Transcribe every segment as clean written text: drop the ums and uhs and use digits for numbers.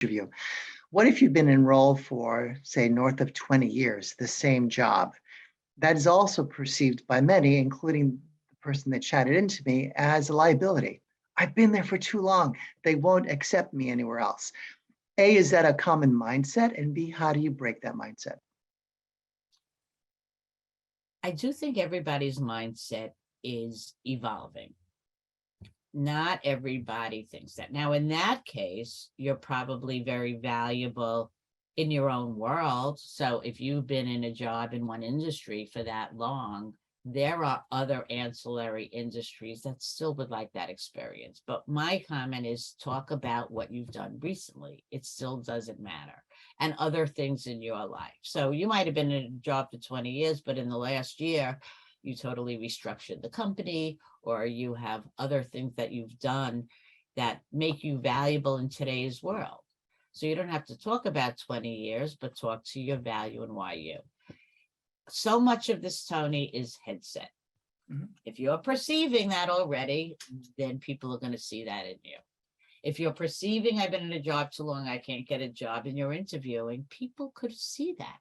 interview. What if you've been enrolled for, say, north of 20 years, the same job? That is also perceived by many, including the person that chatted into me, as a liability. I've been there for too long. They won't accept me anywhere else. A, is that a common mindset? And B, how do you break that mindset? I do think everybody's mindset is evolving. Not everybody thinks that. Now, in that case, you're probably very valuable in your own world. So if you've been in a job in one industry for that long, there are other ancillary industries that still would like that experience. But my comment is talk about what you've done recently. It still doesn't matter. And other things in your life. So you might have been in a job for 20 years, but in the last year, you totally restructured the company, or you have other things that you've done that make you valuable in today's world. So you don't have to talk about 20 years, but talk to your value and why you. So much of this, Tony, is headset. If you're perceiving that already, then people are going to see that in you. If you're perceiving I've been in a job too long, I can't get a job, and you're interviewing, people could see that.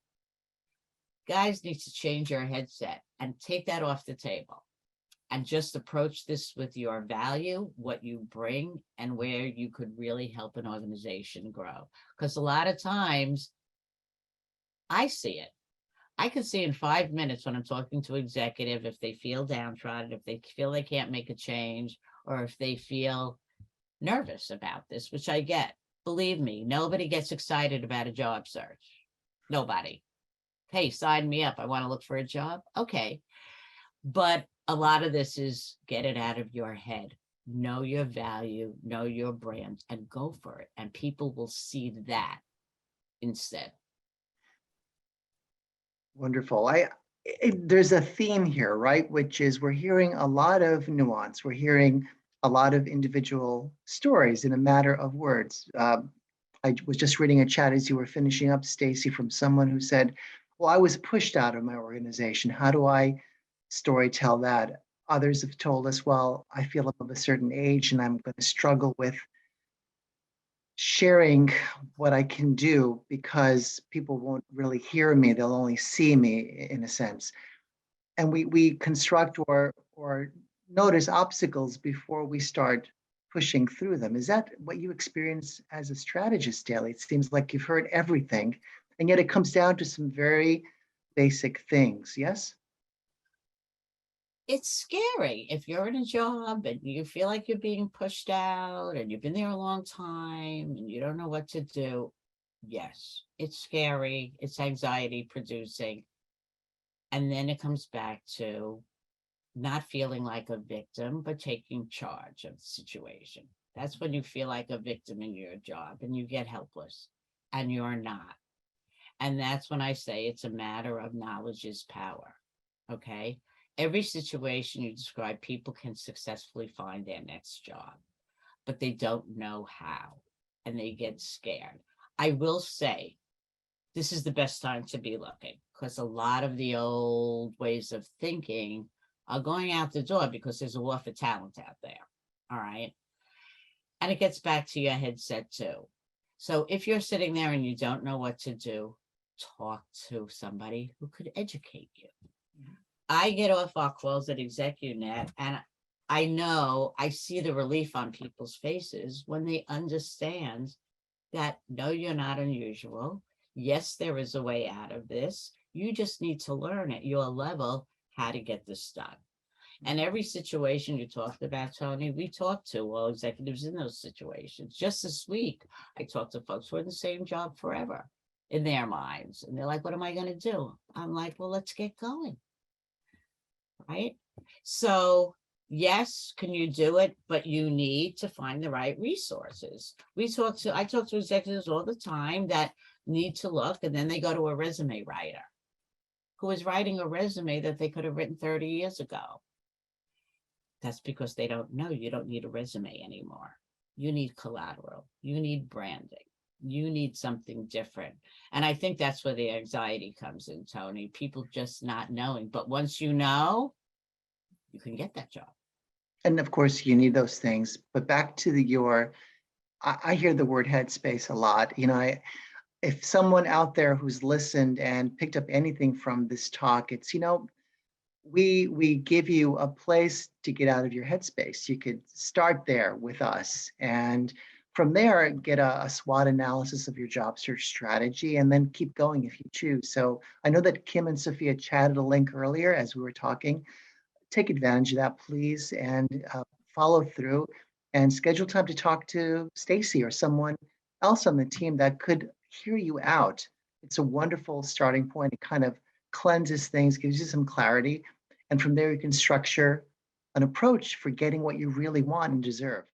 Guys need to change your headset and take that off the table and just approach this with your value, what you bring, and where you could really help an organization grow. Because a lot of times I see it. I can see in 5 minutes when I'm talking to executive, if they feel downtrodden, if they feel they can't make a change, or if they feel nervous about this, which I get. Believe me, nobody gets excited about a job search. Nobody. Hey, sign me up. I want to look for a job. Okay. But a lot of this is get it out of your head. Know your value, know your brand, and go for it. And people will see that instead. Wonderful. There's a theme here, right? Which is we're hearing a lot of nuance. We're hearing a lot of individual stories in a matter of words. I was just reading a chat as you were finishing up, Stacie, from someone who said, well, I was pushed out of my organization. How do I storytell that? Others have told us, well, I feel of a certain age and I'm going to struggle with sharing what I can do because people won't really hear me. They'll only see me in a sense. And we construct or notice obstacles before we start pushing through them. Is that what you experience as a strategist, Daly? It seems like you've heard everything, and yet it comes down to some very basic things, yes? It's scary if you're in a job and you feel like you're being pushed out and you've been there a long time and you don't know what to do. Yes, it's scary. It's anxiety producing. And then it comes back to not feeling like a victim, but taking charge of the situation. That's when you feel like a victim in your job and you get helpless, and you're not. And that's when I say it's a matter of knowledge is power. Okay. Every situation you describe, people can successfully find their next job, but they don't know how, and they get scared. I will say this is the best time to be looking, because a lot of the old ways of thinking are going out the door because there's a war for talent out there. All right. And it gets back to your headset too. So if you're sitting there and you don't know what to do, talk to somebody who could educate you. I get off our calls at ExecuNet, and I know I see the relief on people's faces when they understand that, no, you're not unusual. Yes, there is a way out of this. You just need to learn at your level how to get this done. And every situation you talked about, Tony, we talked to all executives in those situations. Just this week, I talked to folks who are in the same job forever in their minds. And they're like, what am I going to do? I'm like, well, let's get going. Right? So yes, can you do it? But you need to find the right resources. I talk to executives all the time that need to look, and then they go to a resume writer who is writing a resume that they could have written 30 years ago. That's because they don't know you don't need a resume anymore. You need collateral. You need branding. You need something different. And I think that's where the anxiety comes in, Tony. People just not knowing. But once you know, you can get that job. And of course, you need those things. But back to your I hear the word headspace a lot. If someone out there who's listened and picked up anything from this talk, it's, we give you a place to get out of your headspace. You could start there with us, and from there get a SWOT analysis of your job search strategy, and then keep going if you choose. So I know that Kim and Sophia chatted a link earlier as we were talking. Take advantage of that, please, and follow through and schedule time to talk to Stacie or someone else on the team that could hear you out. It's a wonderful starting point. It kind of cleanses things, gives you some clarity. And from there, you can structure an approach for getting what you really want and deserve.